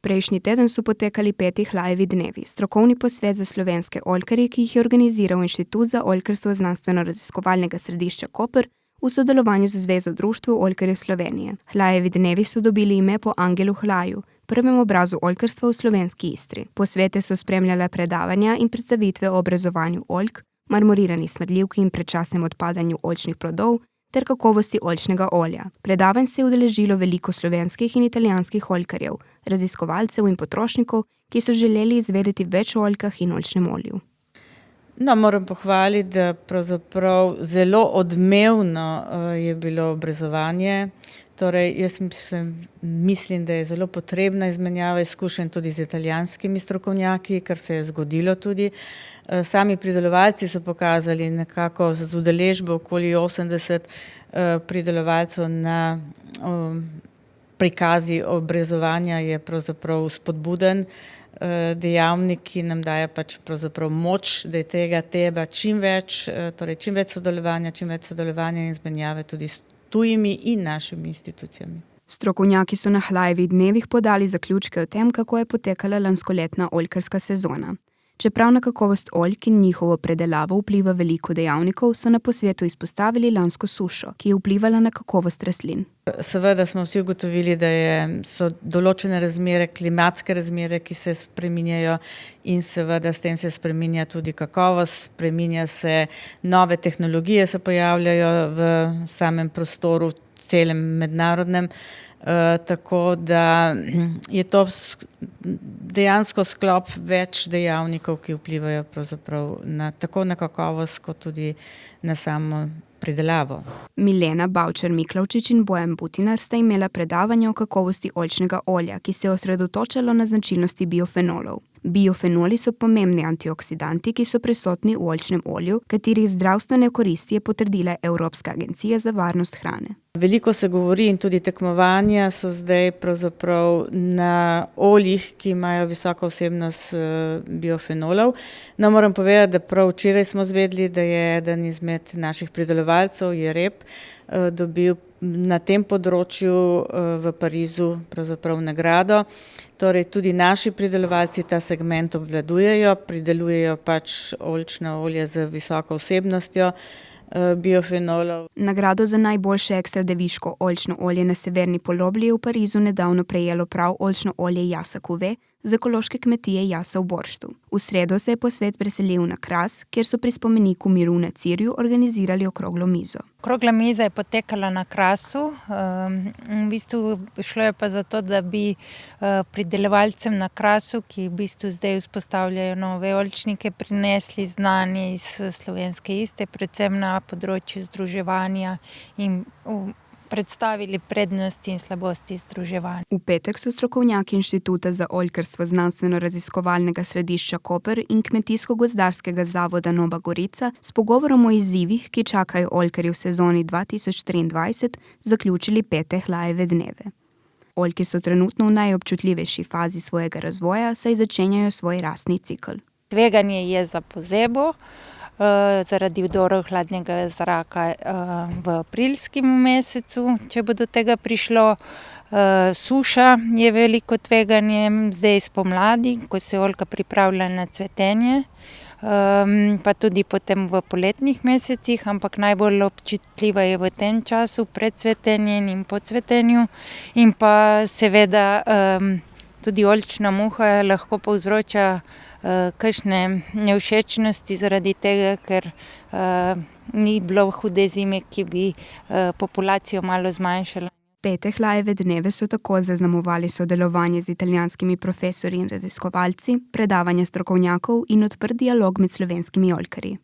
Prejšnji teden so potekali 5. Hlajevi dnevi, strokovni posvet za slovenske oljkarje, ki jih je organiziral Inštitut za oljkarstvo Znanstveno-raziskovalnega središča Koper v sodelovanju z Zvezo društev oljkarjev Slovenije. Hlajevi dnevi so dobili ime po Angelu Hlaju, prvem obrazu oljkarstva v slovenski Istri. Posvete so spremljale predavanja in predstavitve o obrezovanju oljk, marmorirani smrdljivki in predčasnem odpadanju oljčnih plodov ter kakovosti oljčnega olja. Predavanj se je udeležilo veliko slovenskih in italijanskih oljkarjev, raziskovalcev in potrošnikov, ki so želeli izvedeti več o oljkah in oljčnem olju. Moram pohvaliti, da pravzaprav zelo odmevno je bilo obrezovanje. Torej, jaz mislim, da je zelo potrebna izmenjava izkušenj tudi z italijanskimi strokovnjaki, kar se je zgodilo tudi. Sami pridelovalci so pokazali nekako z udeležbo okoli 80 pridelovalcev na prikazi obrezovanja je pravzaprav spodbuden dejavnik, ki nam daje pravzaprav moč, da je tega treba čim več sodelovanja in izmenjave tudi s tujimi in našimi institucijami. Strokovnjaki so na Hlajevih dnevih podali zaključke o tem, kako je potekala lanskoletna oljkarska sezona. Čeprav na kakovost oljk in njihovo predelavo vpliva veliko dejavnikov, so na posvetu izpostavili lansko sušo, ki je vplivala na kakovost rastlin. Seveda smo vsi ugotovili, da so določene razmere, klimatske razmere, ki se spreminjajo in seveda s tem se spreminja tudi kakovost, spreminja se nove tehnologije, se pojavljajo v samem prostoru, celem mednarodnem, tako da je to dejansko sklop več dejavnikov, ki vplivajo pravzaprav tako na kakovost, kot tudi na samo pridelavo. Milena Bavčar-Miklavčič in Bojan Butinar sta imela predavanje o kakovosti oljčnega olja, ki se je osredotočalo na značilnosti biofenolov. Biofenoli so pomembni antioksidanti, ki so prisotni v oljčnem olju, katerih zdravstvene koristi je potrdila Evropska agencija za varnost hrane. Veliko se govori in tudi tekmovanja so zdaj pravzaprav na oljih, ki imajo visoko vsebnost biofenolov. Moram povedati, da prav včeraj smo izvedeli, da je eden izmed naših pridelovalcev, Jereb, dobil na tem področju v Parizu pravzaprav nagrado. Torej tudi naši pridelovalci ta segment obvladujejo, pridelujejo oljčno olje z visoko vsebnostjo biofenolov. Nagrado za najboljše ekstra deviško oljčno olje na severni polobli je v Parizu nedavno prejelo prav oljčno olje Jasa Kuve z ekološke kmetije Jasa v Borštu. V sredo se je posvet preselil na Kras, kjer so pri spomeniku miru na Cirju organizirali okroglo mizo. Okrogla miza je potekala na Krasu. V bistvu šlo je pa za to, da bi pridelovalcem na Krasu, ki v bistvu zdaj vzpostavljajo nove oljčnike, prinesli znanje iz slovenske Istre, predvsem na področju združevanja in predstavili prednosti in slabosti združevanja. V petek so strokovnjaki Inštituta za oljkarstvo Znanstveno-raziskovalnega središča Koper in Kmetijsko-gozdarskega zavoda Nova Gorica s pogovorom o izzivih, ki čakajo oljkarje v sezoni 2023, zaključili 5. Hlajeve dneve. Oljke so trenutno v najobčutljivejši fazi svojega razvoja, saj začenjajo svoj rastni cikel. Tveganje je za pozebo, zaradi vdorov hladnega zraka v aprilskem mesecu, če bo do tega prišlo. Suša je veliko tveganje zdaj spomladi, ko se oljka pripravlja na cvetenje, pa tudi potem v poletnih mesecih, ampak najbolj občutljiva je v tem času pred cvetenjem in po cvetenju in pa seveda tudi oljčna muha lahko povzroča kakšne nevšečnosti zaradi tega, ker ni bilo hude zime, ki bi populacijo malo zmanjšala. 5. Hlajeve dneve so tako zaznamovali sodelovanje z italijanskimi profesorji in raziskovalci, predavanja strokovnjakov in odprt dialog med slovenskimi oljkarji.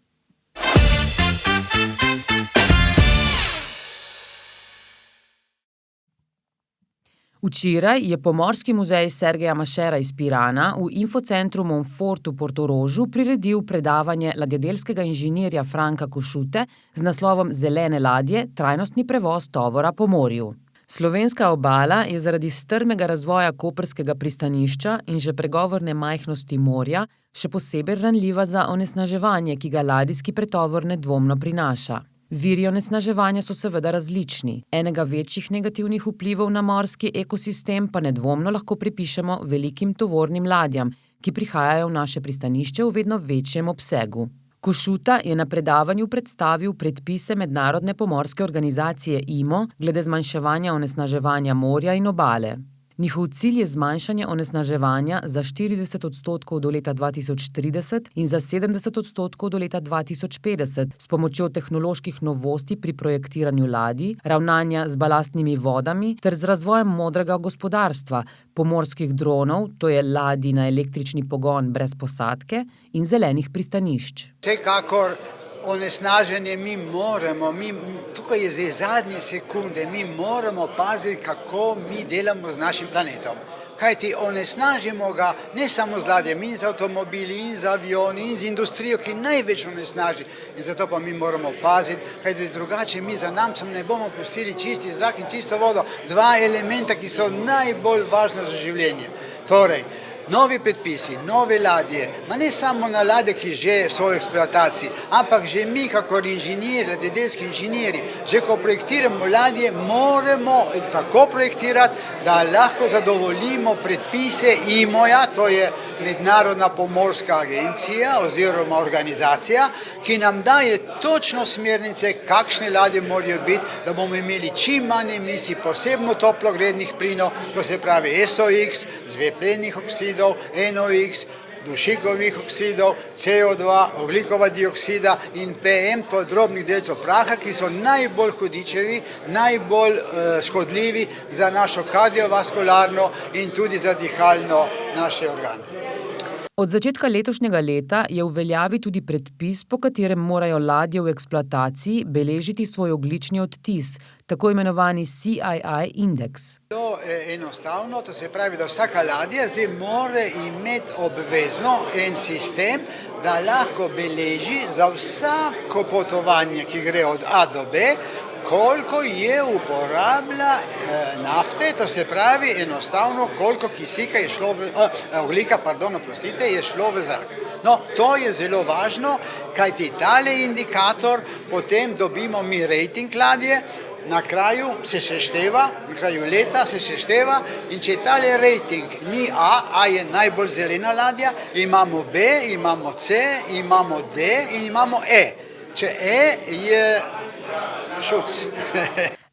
Včeraj je Pomorski muzej Sergeja Mašera iz Pirana v infocentru Monfort v Portorožu priredil predavanje ladjedelskega inženirja Franka Košute z naslovom Zelene ladje, trajnostni prevoz tovora po morju. Slovenska obala je zaradi strmega razvoja koprskega pristanišča in že pregovorne majhnosti morja še posebej ranljiva za onesnaževanje, ki ga ladijski pretovor nedvomno prinaša. Viri onesnaževanja so seveda različni. Enega večjih negativnih vplivov na morski ekosistem pa nedvomno lahko pripišemo velikim tovornim ladjam, ki prihajajo v naše pristanišče v vedno večjem obsegu. Košuta je na predavanju predstavil predpise Mednarodne pomorske organizacije IMO glede zmanjševanja onesnaževanja morja in obale. Njihov cilj je zmanjšanje onesnaževanja za 40% do leta 2030 in za 70% do leta 2050 s pomočjo tehnoloških novosti pri projektiranju ladij, ravnanja z balastnimi vodami ter z razvojem modrega gospodarstva, pomorskih dronov, to je ladij na električni pogon brez posadke, in zelenih pristanišč. Vsekakor onesnaženje tukaj je zdaj zadnje sekunde, mi moramo paziti, kako mi delamo z našim planetom. Kajti onesnažimo ga ne samo z ladjami, in z avtomobili, in z avioni, in z industrijo, ki največ onesnaži. In zato pa mi moramo paziti, kajti drugače mi za namcem ne bomo pustili čisti zrak in čisto vodo. Dva elementa, ki so najbolj važna za življenje. Torej, novi predpisi, nove ladje, ma ne samo na ladje, ki že so v eksploataciji, ampak že mi, kakor inženirji, ladjedelski inženirji, že ko projektiramo ladje, moramo tako projektirati, da lahko zadovoljimo predpise IMO-ja, to je Mednarodna pomorska agencija oziroma organizacija, ki nam daje točno smernice, kakšne ladje morajo biti, da bomo imeli čim manj emisij, posebno toplogrednih plinov, to se pravi SOX, zvepljenih oksidov, NOX, dušikovih oksidov, CO2, ogljikova dioksida in PM podrobnih delcev praha, ki so najbolj hudičevi, najbolj škodljivi za našo kardiovaskularno in tudi za dihalno naše organe. Od začetka letošnjega leta je v veljavi tudi predpis, po katerem morajo ladje v eksploataciji beležiti svoj ogljični odtis, tako imenovani CII indeks. To je enostavno, to se pravi, da vsaka ladja zdaj mora imeti obvezno en sistem, da lahko beleži za vsako potovanje, ki gre od A do B, koliko je uporabila nafte, to se pravi enostavno, koliko kisika je šlo je šlo v zrak. No, to je zelo važno, kajti tale indikator, potem dobimo mi rating ladje, na kraju se sešteva, na kraju leta se sešteva in če tale rating ni A je najbolj zelena ladja, imamo B, imamo C, imamo D in imamo E. Če E je šuc.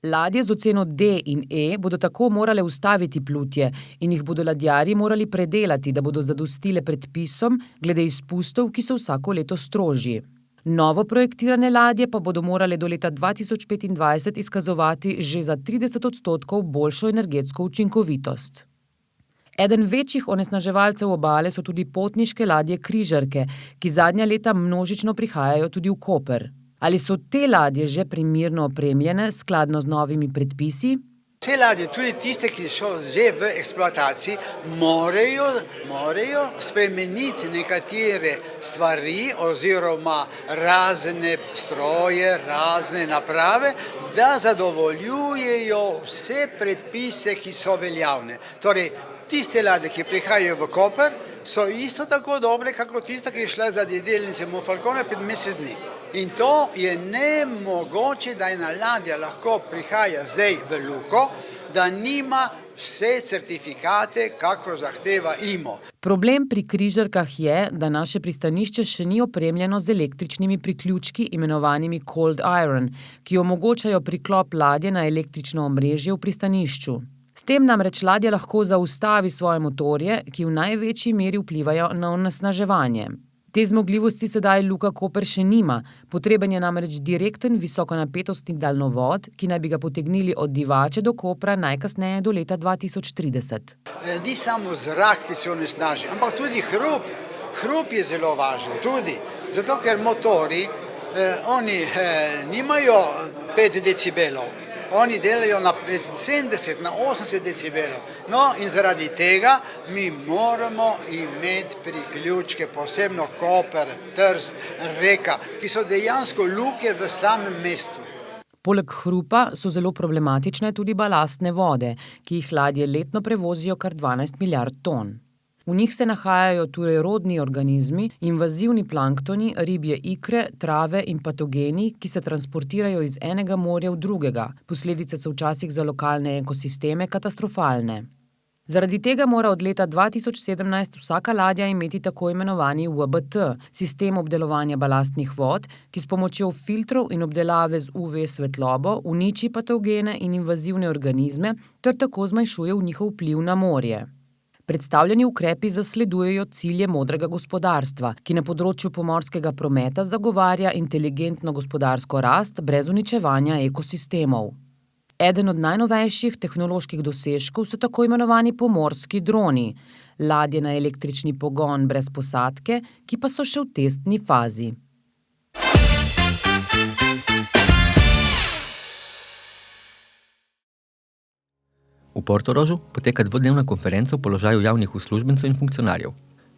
Ladje z oceno D in E bodo tako morale ustaviti plutje in jih bodo ladjarji morali predelati, da bodo zadostile predpisom glede izpustov, ki so vsako leto strožji. Novo projektirane ladje pa bodo morale do leta 2025 izkazovati že za 30% boljšo energetsko učinkovitost. Eden večjih onesnaževalcev obale so tudi potniške ladje križarke, ki zadnja leta množično prihajajo tudi v Koper. Ali so te ladje že primerno opremljene skladno z novimi predpisi? Te ladje, tudi tiste, ki so že v eksploataciji, morajo spremeniti nekatere stvari oziroma razne stroje, razne naprave, da zadovoljujejo vse predpise, ki so veljavne. Torej, tiste ladje, ki prihajajo v Koper, so isto tako dobre, kako tista, ki je šla za ladjedelnice Monfalcone pred mesec dni. In to je nemogoče, da ena ladja lahko prihaja zdaj v luko, da nima vse certifikate, kakor zahteva IMO. Problem pri križarkah je, da naše pristanišče še ni opremljeno z električnimi priključki imenovanimi cold iron, ki omogočajo priklop ladje na električno omrežje v pristanišču. S tem namreč ladja lahko zaustavi svoje motorje, ki v največji meri vplivajo na onesnaževanje. Te zmogljivosti sedaj Luka Koper še nima, potreben je namreč direkten visokonapetostni daljnovod, ki naj bi ga potegnili od Divače do Kopra najkasneje do leta 2030. Ni samo zrak, ki se onesnaži, ampak tudi hrup. Hrup je zelo važen tudi, zato ker motori, oni nimajo 5 decibelov. Oni delajo na 70, na 80 decibelov. No, in zaradi tega mi moramo imeti priključke, posebno Koper, Trst, Reka, ki so dejansko luke v samem mestu. Poleg hrupa so zelo problematične tudi balastne vode, ki jih ladje letno prevozijo kar 12 milijard ton. V njih se nahajajo tujerodni organizmi, invazivni planktoni, ribje ikre, trave in patogeni, ki se transportirajo iz enega morja v drugega. Posledice so včasih za lokalne ekosisteme katastrofalne. Zaradi tega mora od leta 2017 vsaka ladja imeti tako imenovani WBT, sistem obdelovanja balastnih vod, ki s pomočjo filtrov in obdelave z UV svetlobo uniči patogene in invazivne organizme ter tako zmanjšuje njihov vpliv na morje. Predstavljeni ukrepi zasledujejo cilje modrega gospodarstva, ki na področju pomorskega prometa zagovarja inteligentno gospodarsko rast brez uničevanja ekosistemov. Eden od najnovejših tehnoloških dosežkov so tako imenovani pomorski droni, ladje na električni pogon brez posadke, ki pa so še v testni fazi. V Portorožu poteka dvodnevna konferenca o položaju javnih uslužbencev in funkcionarjev.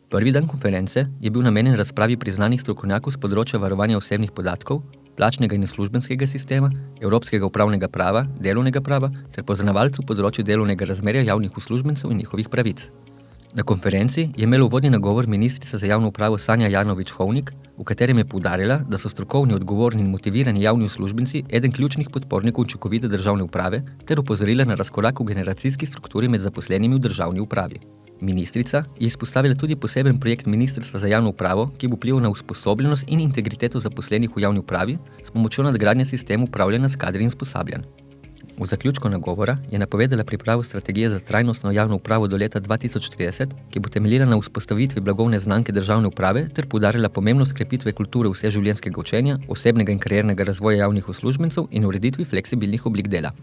Prvi dan konference je bil namenjen razpravi priznanih strokovnjakov z področja varovanja osebnih podatkov, plačnega in uslužbenskega sistema, evropskega upravnega prava, delovnega prava ter poznavalcev področju delovnega razmerja javnih uslužbencev in njihovih pravic. Na konferenci je imela uvodni nagovor ministrica za javno upravo Sanja Ajanović-Hovnik, v katerem je poudarila, da so strokovni, odgovorni in motivirani javni uslužbenci eden ključnih podpornikov učinkovite državne uprave ter opozorila na razkorak v generacijski strukturi med zaposlenimi v državni upravi. Ministrica je izpostavila tudi poseben projekt Ministrstva za javno upravo, ki bo vplival na usposobljenost in integriteto zaposlenih v javni upravi s pomočjo nadgradnje sistema upravljanja s kadri in usposabljanj. V zaključku nagovora je napovedala pripravo strategije za trajnostno javno upravo do leta 2030, ki bo temeljila na vzpostavitvi blagovne znamke državne uprave ter poudarila pomembnost krepitve kulture vseživljenjskega učenja, osebnega in kariernega razvoja javnih uslužbencev in ureditvi fleksibilnih oblik dela.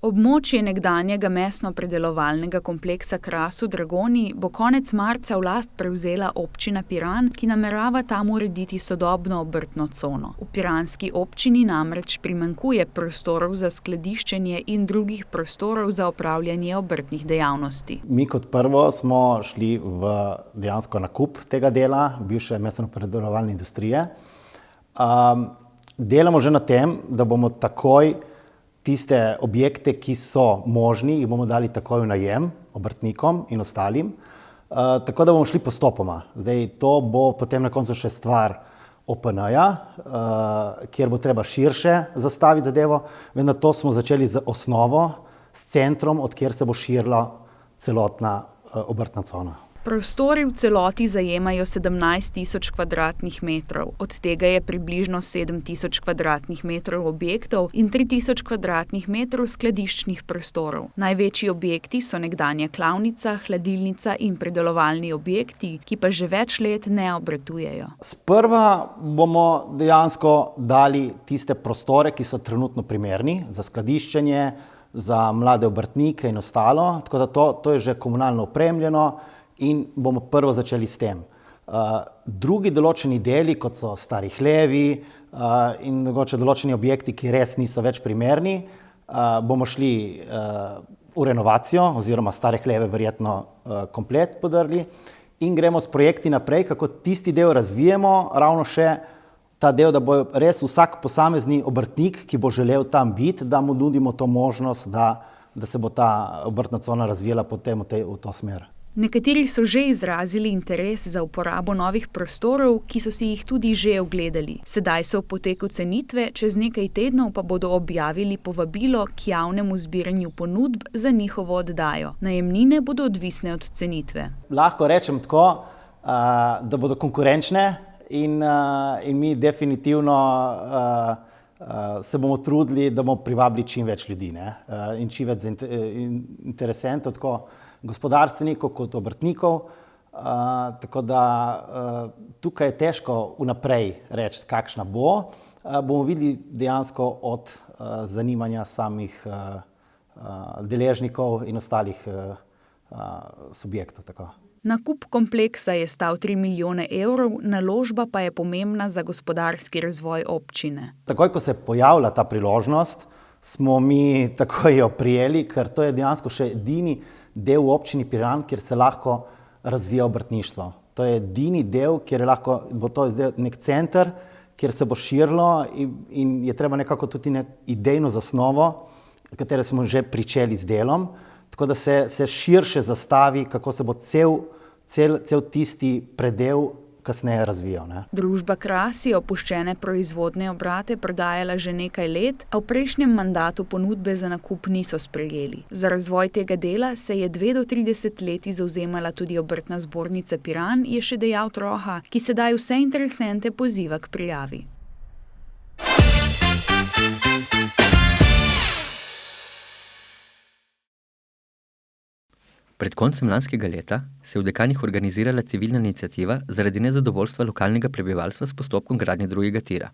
Območje nekdanjega mesno-predelovalnega kompleksa Kras v Dragoni bo konec marca v last prevzela občina Piran, ki namerava tam urediti sodobno obrtno cono. V piranski občini namreč primanjkuje prostorov za skladiščenje in drugih prostorov za opravljanje obrtnih dejavnosti. Mi kot prvo smo šli v dejansko nakup tega dela, bivše mesno-predelovalne industrije. Delamo že na tem, da bomo takoj tiste objekte, ki so možni, jih bomo dali takoj v najem obrtnikom in ostalim, tako da bomo šli postopoma. Zdaj, to bo potem na koncu še stvar OPN-ja, kjer bo treba širše zastaviti zadevo, vendar to smo začeli z osnovo, s centrom, od kjer se bo širila celotna obrtna cona. Prostori v celoti zajemajo 17.000 kvadratnih metrov, od tega je približno 7.000 kvadratnih metrov objektov in 3.000 kvadratnih metrov skladiščnih prostorov. Največji objekti so nekdanja klavnica, hladilnica in predelovalni objekti, ki pa že več let ne obratujejo. Sprva bomo dejansko dali tiste prostore, ki so trenutno primerni za skladiščenje, za mlade obrtnike in ostalo, tako da to je že komunalno opremljeno, in bomo prvo začeli s tem. Drugi določeni deli, kot so stari hlevi in mogoče določeni objekti, ki res niso več primerni, bomo šli v renovacijo oziroma stare hleve verjetno komplet podrli in gremo s projekti naprej, kako tisti del razvijemo, ravno še ta del, da bo res vsak posamezni obrtnik, ki bo želel tam biti, da mu nudimo to možnost, da se bo ta obrtna cona razvijala potem v to smer. Nekateri so že izrazili interes za uporabo novih prostorov, ki so si jih tudi že ogledali. Sedaj so v poteku cenitve, čez nekaj tednov pa bodo objavili povabilo k javnemu zbiranju ponudb za njihovo oddajo. Najemnine bodo odvisne od cenitve. Lahko rečem tako, da bodo konkurenčne in mi definitivno se bomo trudili, da bomo privabili čim več ljudi, in čim več interesentov, tako gospodarstvenikov kot obrtnikov, tako da tukaj je težko vnaprej reči, kakšna bo. Bomo videli dejansko od zanimanja samih deležnikov in ostalih subjektov. Tako. Nakup kompleksa je stal 3 milijone evrov, naložba pa je pomembna za gospodarski razvoj občine. Takoj, ko se je pojavila ta priložnost, smo mi takoj jo prijeli, ker to je dejansko še edini del v občini Piran, kjer se lahko razvija obrtništvo. To je edini del, kjer bo to nek center, kjer se bo širilo in je treba nekako tudi idejno zasnovo, katere smo že pričeli z delom, tako da se širše zastavi, kako se bo cel tisti predel kasneje razvijal. Ne? Družba Kras je opuščene proizvodne obrate prodajala že nekaj let, a v prejšnjem mandatu ponudbe za nakup niso sprejeli. Za razvoj tega dela se je 2 do 3 desetletji zavzemala tudi Obrtna zbornica Piran, je še dejal Troha, ki sedaj vse interesente poziva k prijavi. Pred koncem lanskega leta se je v Dekanih organizirala civilna iniciativa zaradi nezadovoljstva lokalnega prebivalstva s postopkom gradnje drugega tira.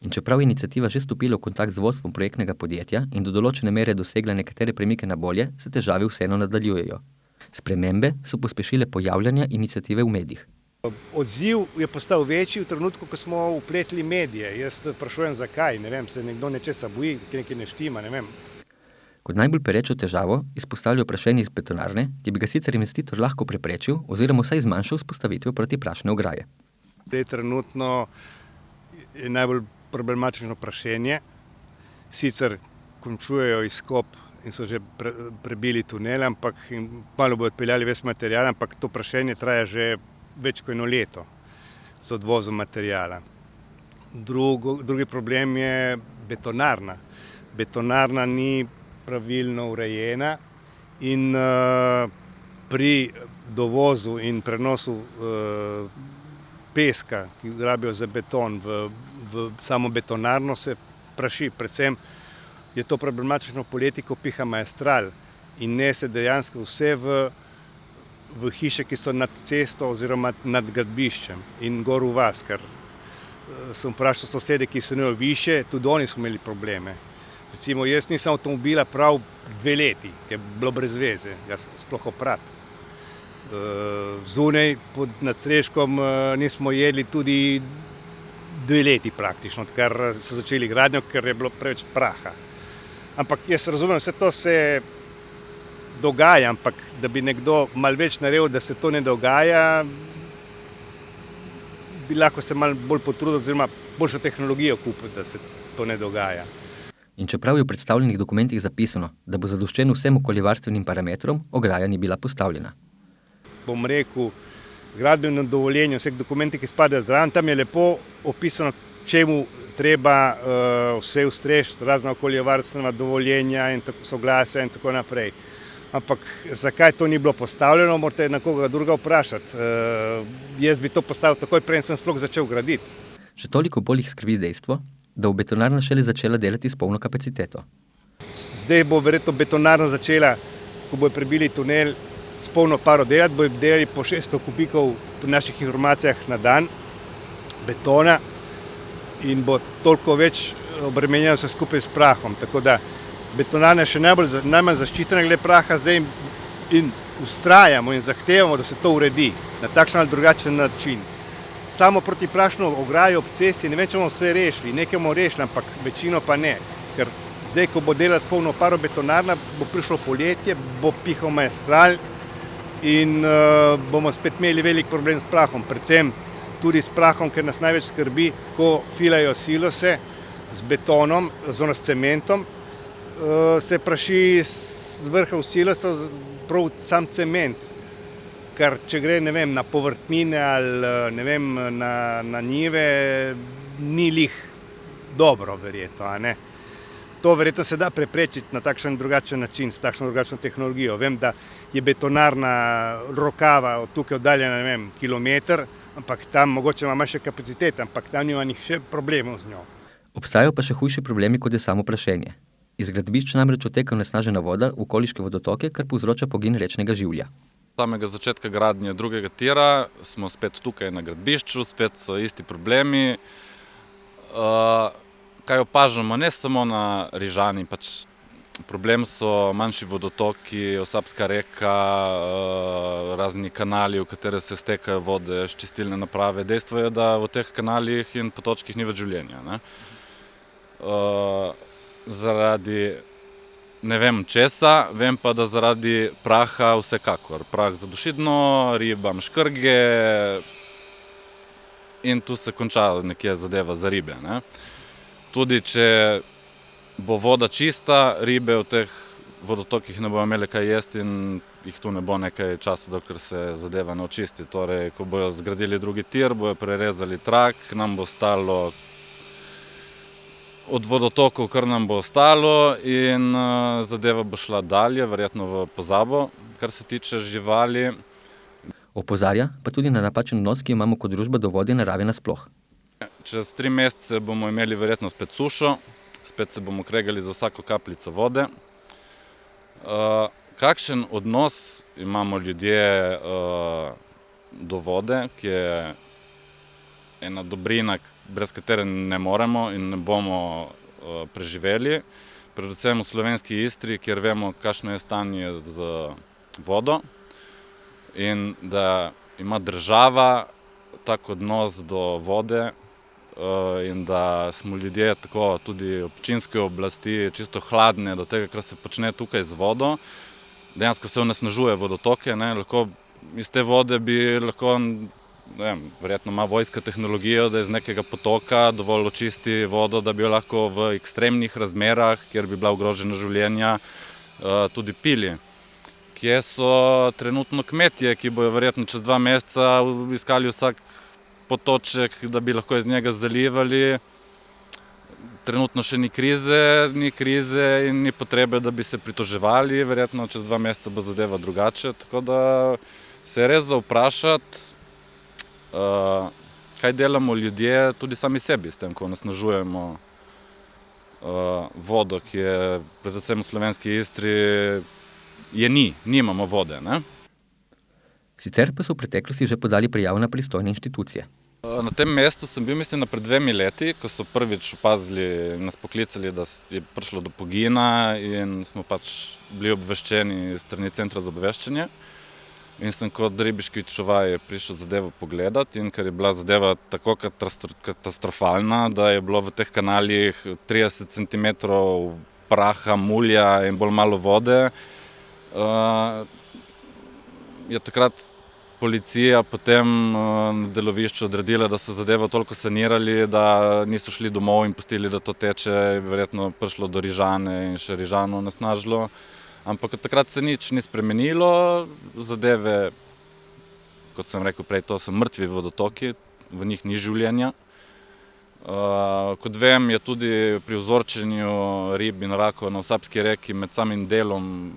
In čeprav je iniciativa že stopila v kontakt z vodstvom projektnega podjetja in do določene mere dosegla nekatere premike na bolje, se težave vseeno nadaljujejo. Spremembe so pospešile pojavljanja iniciative v medijih. Odziv je postal večji v trenutku, ko smo vpletli medije. Jaz sprašujem, zakaj, ne vem, se nekdo nečesa boji, nekaj ne štima, ne vem. Kot najbolj perečo težavo izpostavlja vprašanje iz betonarne, ki bi ga sicer investitor lahko preprečil oziroma vsaj zmanjšal s postavitvijo protiprašne ograje. Trenutno je najbolj problematično vprašanje. Sicer končujejo izkop in so že prebili tunel, ampak malo bodo odpeljali ves material, ampak to vprašanje traja že več kot 1 leto z odvozom materijala. Drugi problem je betonarna. Betonarna ni pravilno urejena in pri dovozu in prenosu peska, ki ga rabijo za beton v samo betonarno, se praši. Predvsem je to problematično poleti, ko piha maestral in nese dejansko vse v hiše, ki so nad cesto oziroma nad gradbiščem in gor v vas, ker sem vprašal sosede, ki so više, tudi oni so imeli probleme. Recimo, jaz nisem avtomobila prav 2 leti, ki je bilo brez veze, ga sploh oprati. Zunaj pod nadstreškom nismo jedli tudi 2 leti praktično, odkar so začeli gradnjo, ker je bilo preveč praha. Ampak jaz razumem, vse to se dogaja, ampak da bi nekdo malo več naredil, da se to ne dogaja, bi lahko se malo bolj potrudil oziroma boljšo tehnologijo kupiti, da se to ne dogaja. In čeprav je v predstavljenih dokumentih zapisano, da bo zadoščen vsem okoljevarstvenim parametrom, ograja ni bila postavljena. Bom rekel, gradbeno dovoljenje, vseh dokumentih, ki spadajo zraven, tam je lepo opisano, čemu treba vse ustrežiti, razna okoljevarstvena dovoljenja in tako soglasja in tako naprej. Ampak zakaj to ni bilo postavljeno, morate na koga drugega vprašati. Jaz bi to postavil takoj, preden sem sploh začel graditi. Še toliko bolj jih skrbi dejstvo, da bo betonarna šele začela delati s polno kapaciteto. Zdaj bo verjetno betonarna začela, ko bojo prebili tunel, s polno paro delati, bojo delali po 600 kubikov po naših informacijah na dan betona in bo toliko več obremenjeno vse skupaj s prahom. Tako da betonarna je še najmanj zaščitena glede praha, zdaj in vztrajamo in zahtevamo, da se to uredi na takšen ali drugačen način. Samo protiprašno ograjo ob cesti, ne vem, če bomo vse rešili, nekaj bomo rešili, ampak večino pa ne. Ker zdaj, ko bo delala s polno paro betonarna, bo prišlo poletje, bo pihal maestral in bomo spet imeli velik problem s prahom. Predvsem tudi s prahom, ker nas največ skrbi, ko filajo silose z betonom, oziroma s cementom, se praši z vrha v silosa prav sam cement. Kar če gre, ne vem, na povrtnine ali ne vem, na njive, ni lih dobro verjetno, a ne. To verjetno se da preprečiti na takšen drugačen način, s takšno drugačno tehnologijo. Vem, da je betonarna rokava od tukaj oddaljena, ne vem, kilometer, ampak tam mogoče ima še kapacitete, ampak tam nima še problemov z njo. Obstajajo pa še hujši problemi, kot je samo prašenje. Iz gradbišč namreč odteka onesnažena voda v okoliške vodotoke, kar povzroča pogin rečnega življa. Samega začetka gradnje drugega tira smo spet tukaj na gradbišču, spet so isti problemi. Kaj opažamo, ne samo na Rižani, pač problem so manjši vodotoki, Osapska reka, razni kanali, v katere se stekajo vode, čistilne naprave. Dejstvo je, da v teh kanalih in potočkih ni več življenja. Zaradi ne vem česa, vem pa, da zaradi praha vsekakor. Prah zaduši dno, ribam škrge, in tu se konča nekje zadeva za ribe. Ne. Tudi če bo voda čista, ribe v teh vodotokih ne bojo imeli kaj jesti in jih tu ne bo nekaj časa, dokler se zadeva ne očisti. Torej, ko bojo zgradili drugi tir, bojo prerezali trak, nam bo ostalo od vodotokov, kar nam bo ostalo in zadeva bo šla dalje, verjetno v pozabo, kar se tiče živali. Opozarja pa tudi na napačen odnos, ki imamo kot družba do vode in narave nasploh. Čez 3 mesece bomo imeli verjetno spet sušo, spet se bomo kregali za vsako kapljico vode. Kakšen odnos imamo ljudje do vode, ki je ena dobrina, brez katere ne moremo in ne bomo preživeli. Predvsem v slovenski Istri, kjer vemo, kakšno je stanje z vodo in da ima država tak odnos do vode in da smo ljudje, tako tudi občinske oblasti, čisto hladne do tega, kar se počne tukaj z vodo. Dejansko se onesnažuje vodotoke, ne, lahko iz te vode bi lahko, ne vem, verjetno ima vojska tehnologijo, da iz nekega potoka dovolj očisti vodo, da bi jo lahko v ekstremnih razmerah, kjer bi bila ogrožena življenja, tudi pili. Kje so trenutno kmetje, ki bojo verjetno čez 2 meseca iskali vsak potoček, da bi lahko iz njega zalivali. Trenutno še ni krize in ni potrebe, da bi se pritoževali, verjetno čez 2 meseca bo zadeva drugače, tako da se je res za vprašati, kaj delamo ljudje tudi sami sebi s tem, ko onesnažujemo vodo, ki je predvsem v slovenski Istri nimamo vode, ne? Sicer pa so v preteklosti že podali prijavo na pristojne inštitucije. Na tem mestu sem bil, mislim, pred 2 leti, ko so prvič opazili, nas poklicali, da je prišlo do pogina in smo pač bili obveščeni s strani Centra za obveščanje. In sem kot ribiški čuvaj prišel zadevo pogledati in ker je bila zadeva tako katastrofalna, da je bilo v teh kanalih 30 cm praha, mulja in bolj malo vode, je takrat policija potem na delovišču odredila, da so zadevo toliko sanirali, da niso šli domov in pustili, da to teče, verjetno prišlo do Rižane in še Rižano onesnažilo. Ampak od takrat se nič ni spremenilo, zadeve, kot sem rekel prej, to so mrtvi vodotoki, v njih ni življenja. Kot vem, je tudi pri vzorčenju rib in rakov na Vsapski reki med samim delom,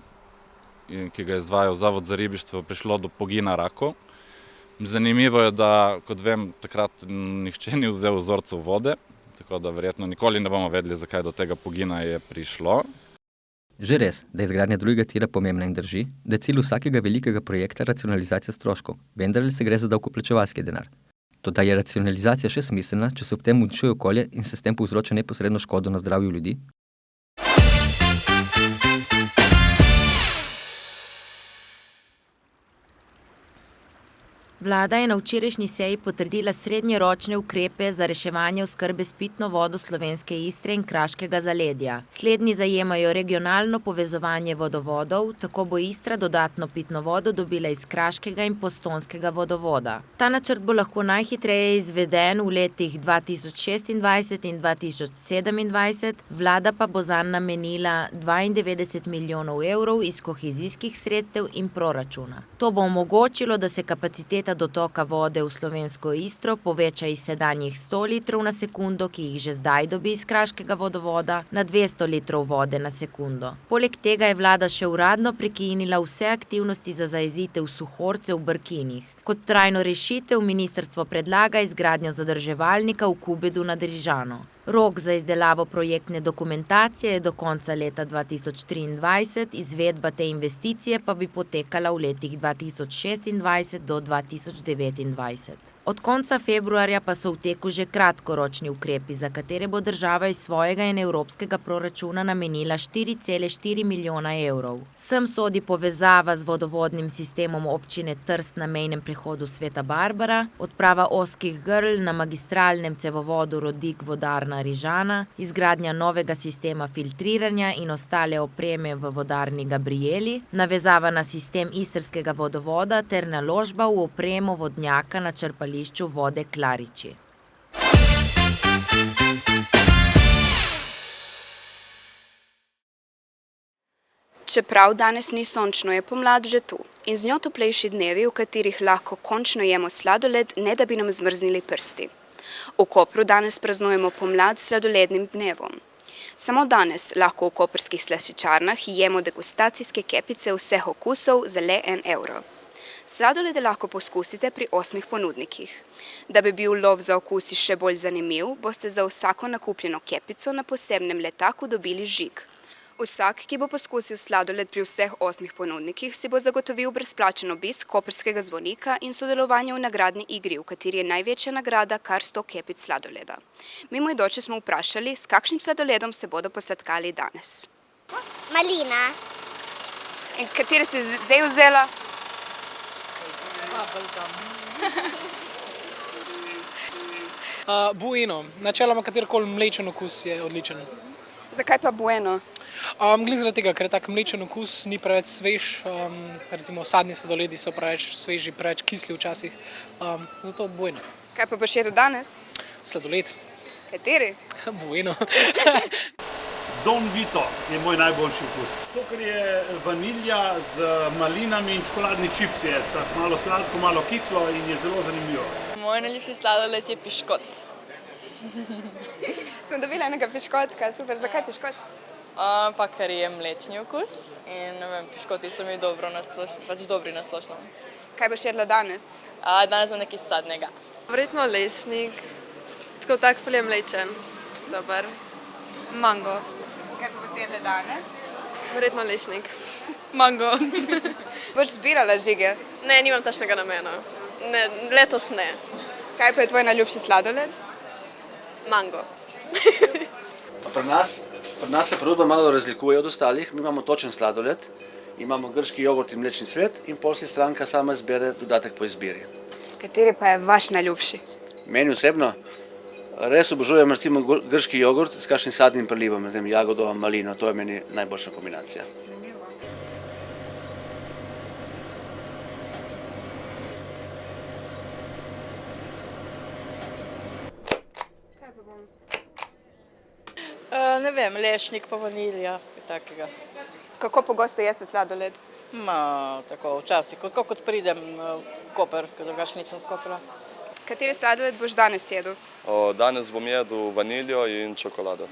ki ga je izvajal Zavod za ribištvo, prišlo do pogina rakov. Zanimivo je, da, kot vem, takrat nihče ni vzel vzorcev vode, tako da verjetno nikoli ne bomo vedeli, zakaj do tega pogina je prišlo. Že res, da je izgradnja drugega tira pomembna in drži, da je cilj vsakega velikega projekta racionalizacija stroškov, vendar se gre za davkoplačevalski denar. Toda je racionalizacija še smiselna, če se ob tem uničuje okolje in se s tem povzroča neposredno škodo na zdravju ljudi? Vlada je na včerajšnji seji potrdila srednjeročne ukrepe za reševanje oskrbe s pitno vodo slovenske Istre in kraškega zaledja. Slednji zajemajo regionalno povezovanje vodovodov, tako bo Istra dodatno pitno vodo dobila iz kraškega in postojnskega vodovoda. Ta načrt bo lahko najhitreje izveden v letih 2026 in 2027, vlada pa bo zanj namenila 92 milijonov evrov iz kohezijskih sredstev in proračuna. To bo omogočilo, da se kapaciteta dotoka vode v slovensko Istro poveča iz sedanjih 100 litrov na sekundo, ki jih že zdaj dobi iz kraškega vodovoda, na 200 litrov vode na sekundo. Poleg tega je vlada še uradno prekinila vse aktivnosti za zajezitev suhorce v Brkinih. Kot trajno rešitev ministrstvo predlaga izgradnjo zadrževalnika v Kubedu nad Rižano. Rok za izdelavo projektne dokumentacije je do konca leta 2023, izvedba te investicije pa bi potekala v letih 2026 do 2029. Od konca februarja pa so v teku že kratkoročni ukrepi, za katere bo država iz svojega in evropskega proračuna namenila 4,4 milijona evrov. Sem sodi povezava z vodovodnim sistemom občine Trst na mejnem prehodu Sveta Barbara, odprava ozkih grl na magistralnem cevovodu Rodik-Vodarna stadiona Rižana, izgradnja novega sistema filtriranja in ostale opreme v vodarni Gabrieli, navezava na sistem istrskega vodovoda ter naložba v opremo vodnjaka na črpališču vode Klariči. Čeprav danes ni sončno, je pomlad že tu in z njo toplejši dnevi, v katerih lahko končno jemo sladoled, ne da bi nam zmrznili prsti. V Kopru danes praznujemo pomlad s sladolednim dnevom. Samo danes lahko v koprskih slaščičarnah jemo degustacijske kepice vseh okusov za le €1. Sladolede lahko poskusite pri 8 ponudnikih. Da bi bil lov za okusi še bolj zanimiv, boste za vsako nakupljeno kepico na posebnem letaku dobili žig. Vsak, ki bo poskusil sladoled pri vseh 8 ponudnikih, si bo zagotovil brezplačen obisk koprskega zvonika in sodelovanje v nagradni igri, v kateri je največja nagrada kar 100 kepic sladoleda. Mimoidoče smo vprašali, s kakšnim sladoledom se bodo posladkali danes. Malina. In kateri si zdaj vzela? Bueno. Načeloma katerikoli mlečen okus je odličen. Zakaj pa bueno? Glih zaradi tega, ker je tak mlečen okus, ni preveč svež, recimo sadni sladoledi so preveč sveži, preveč kisli včasih, zato bueno. Kaj pa boš jedel danes? Sladoled. Kateri? Bueno. Don Vito je moj najboljši okus. To, ker je vanilja z malinami in čokoladni čips je tako malo sladko, malo kislo in je zelo zanimivo. Moj najljubši sladoled je piškot. Sem dobila enega piškotka, super, zakaj piškot? Pa ker je mlečni okus in ne vem, piškoti so mi dobri na splošno. Kaj boš jedla danes? Danes bom nekaj sadnega. Verjetno lešnik, tako tak ful je mlečen, dober. Mango. Kaj pa boš jedla danes? Verjetno lešnik. Mango. Boš zbirala žige? Ne, nimam takšnega namena. Ne, letos ne. Kaj pa je tvoj najljubši sladoled? Mango. Pri nas se ponudba malo razlikuje od ostalih. Mi imamo točen sladoled, imamo grški jogurt in mlečni cvet in pol si stranka sama izbere dodatek po izbiri. Kateri pa je vaš najljubši? Meni osebno res obožujem recimo grški jogurt s kakšnim sadnim prelivom, jagodo, malino, to je meni najboljša kombinacija. Ne vem, lešnik pa vanilja, takega. Kako pogosto jeste sladoled? Tako včasih, kot pridem v Koper, ker drugače nisem s Kopra. Kateri sladoled boš danes jedel? Danes bom jedel vaniljo in čokolado.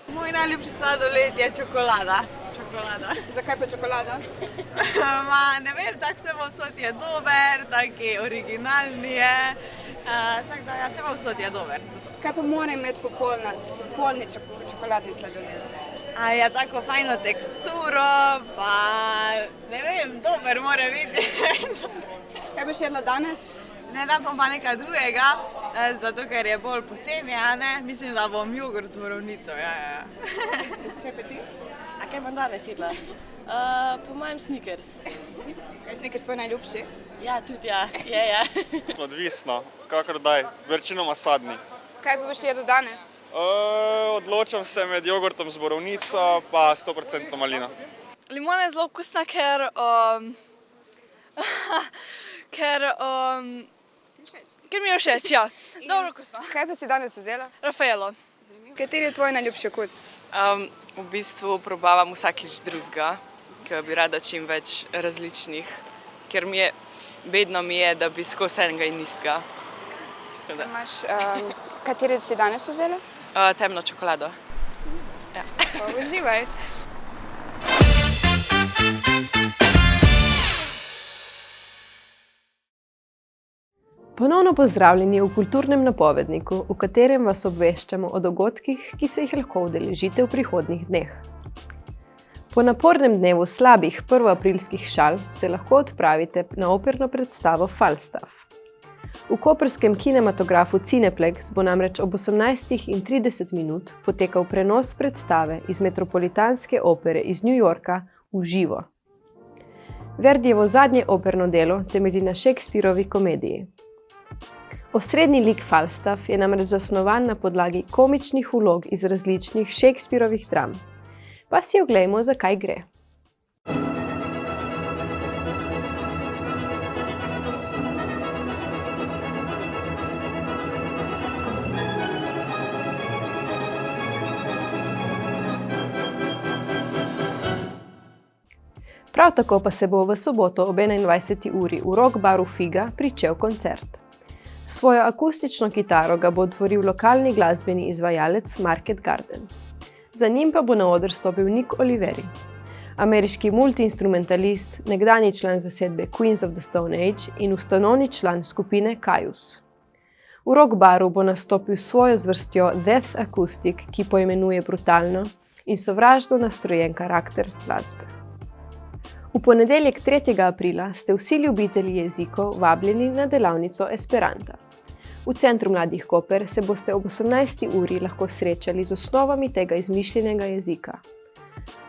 Moj najljubši sladoled je čokolada. Zakaj pa čokolada? Ne vem, tak vse povsod je dober, taki originalni je. Tako da vse povsod je dober. Kaj pa mora imeti popolni čokoladni sladoled? Ja, tako fajno teksturo, pa ne vem, dober mora biti. Kaj boš jedla danes? Ne, da bom pa nekaj drugega, zato ker je bolj poceni, mislim, da bom jogurt z borovnico, ja. Kaj pa ti? A kaj bom danes jedla? Po mojem Snickers. Je Snickers tvoj najljubši? Ja, tudi ja, je. Odvisno, kakor daj, večinoma sadni. Kaj pa boš jedel danes? Odločam se med jogurtom z borovnico pa 100% malino. Limona je zelo okusna, ker mi je všeč, ja. Dobro okus ima. Kaj pa si danes vzela? Raffaello. Kateri je tvoj najljubši okus? V bistvu probavam vsakič drugega, ker bi rada čim več različnih, ker vedno mi je, da bi skozi enega in istega. Kateri si danes vzela? Temno čokolado. Ja. Pa uživaj. Ponovno pozdravljeni v kulturnem napovedniku, v katerem vas obveščamo o dogodkih, ki se jih lahko udeležite v prihodnjih dneh. Po napornem dnevu slabih prvoaprilskih šal se lahko odpravite na operno predstavo Falstaff. V koprskem kinematografu Cineplex bo namreč ob 18:30 potekal prenos predstave iz Metropolitanske opere iz New Yorka v živo. Verdijevo zadnje operno delo temelji na Shakespearovi komediji. Osrednji lik Falstaff je namreč zasnovan na podlagi komičnih vlog iz različnih Shakespearovih dram. Pa si oglejmo, za kaj gre. Prav tako pa se bo v soboto ob 21. uri v Rock baru Figa pričel koncert. Svojo akustično kitaro ga bo otvoril lokalni glasbeni izvajalec Market Garden. Za njim pa bo na oder stopil Nick Oliveri, ameriški multiinstrumentalist, nekdanji član zasedbe Queens of the Stone Age in ustanovni član skupine Kyuss. V Rock baru bo nastopil svojo zvrstjo Death Acoustic, ki poimenuje brutalno in sovražno nastrojen karakter glasbe. V ponedeljek 3. aprila ste vsi ljubitelji jezikov vabljeni na delavnico Esperanta. V Centru mladih Koper se boste ob 18. uri lahko srečali z osnovami tega izmišljenega jezika.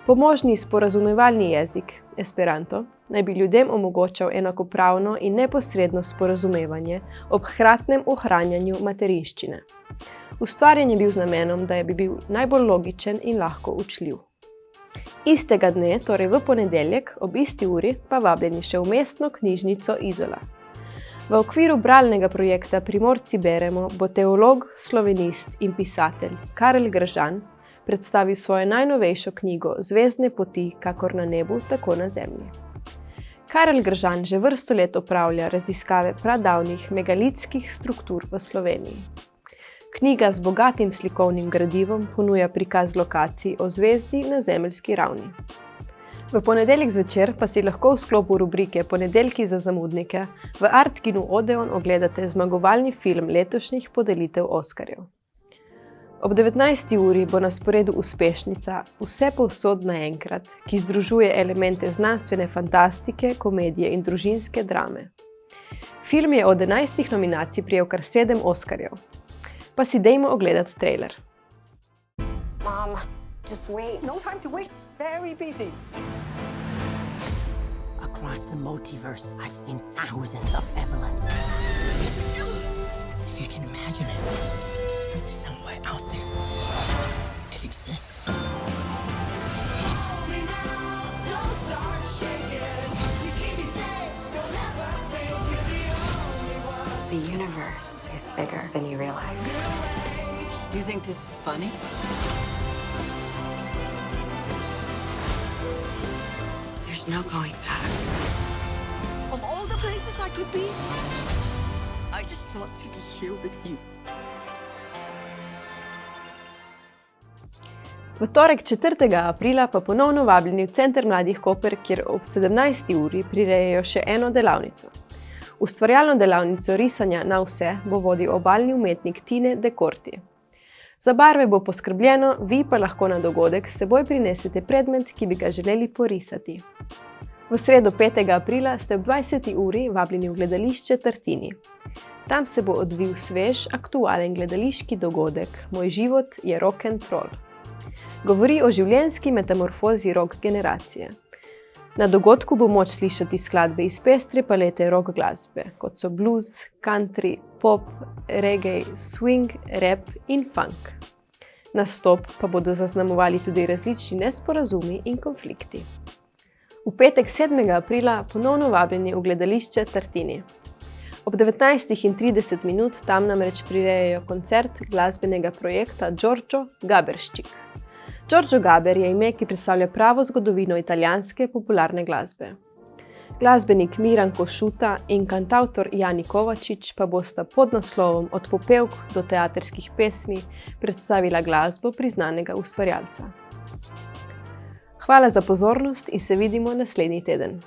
Pomožni sporazumevalni jezik, Esperanto, naj bi ljudem omogočal enakopravno in neposredno sporazumevanje ob hkratnem ohranjanju materinščine. Ustvarjen je bil z namenom, da bi bil najbolj logičen in lahko učljiv. Istega dne, torej v ponedeljek, ob isti uri, pa vabljeni še v mestno knjižnico Izola. V okviru bralnega projekta Primorci beremo bo teolog, slovenist in pisatelj Karel Gržan predstavil svojo najnovejšo knjigo Zvezdne poti, kakor na nebu, tako na zemlji. Karel Gržan že vrsto let opravlja raziskave pradavnih megalitskih struktur v Sloveniji. Knjiga z bogatim slikovnim gradivom ponuja prikaz lokacij o zvezdi na zemeljski ravni. V ponedeljek zvečer pa si lahko v sklopu rubrike Ponedeljki za zamudnike v Artkinu Odeon ogledate zmagovalni film letošnjih podelitev Oskarjev. Ob 19. uri bo na sporedu uspešnica Vse povsod naenkrat, ki združuje elemente znanstvene fantastike, komedije in družinske drame. Film je od 11 nominacij prejel kar 7 Oskarjev. Pa si dejmo ogledati trailer. Mom, just wait. No time to wait. Very busy. Across the multiverse, I've seen thousands of Evelyns. If you can imagine it, somewhere out there, it exists. The universe is bigger than you realize. Do you think this is funny? There's no going back. Of all the places I could be, I just want to be here with you. V torek 4. aprila pa ponovno vabljeni v Center mladih Koper, kjer ob 17. uri prirejajo še eno delavnico. Ustvarjalno delavnico risanja na vse bo vodil obalni umetnik Tine Dekorti. Za barve bo poskrbljeno, vi pa lahko na dogodek s seboj prinesete predmet, ki bi ga želeli porisati. V sredo 5. aprila ste ob 20. uri vabljeni v gledališče Tartini. Tam se bo odvil svež, aktualen gledališki dogodek Moj život je rock'n'roll. Govori o življenjski metamorfozi rock generacije. Na dogodku bo moč slišati skladbe iz pestre palete rock glasbe, kot so blues, country, pop, reggae, swing, rap in funk. Nastop pa bodo zaznamovali tudi različni nesporazumi in konflikti. V petek 7. aprila ponovno vabljeni v gledališče Tartini. Ob 19:30 tam namreč prirejajo koncert glasbenega projekta Giorgio Gaberščik. Giorgio Gaber je ime, ki predstavlja pravo zgodovino italijanske popularne glasbe. Glasbenik Miran Košuta in kantavtor Jani Kovačič pa bosta pod naslovom Od popevk do teatrskih pesmi predstavila glasbo priznanega ustvarjalca. Hvala za pozornost in se vidimo naslednji teden.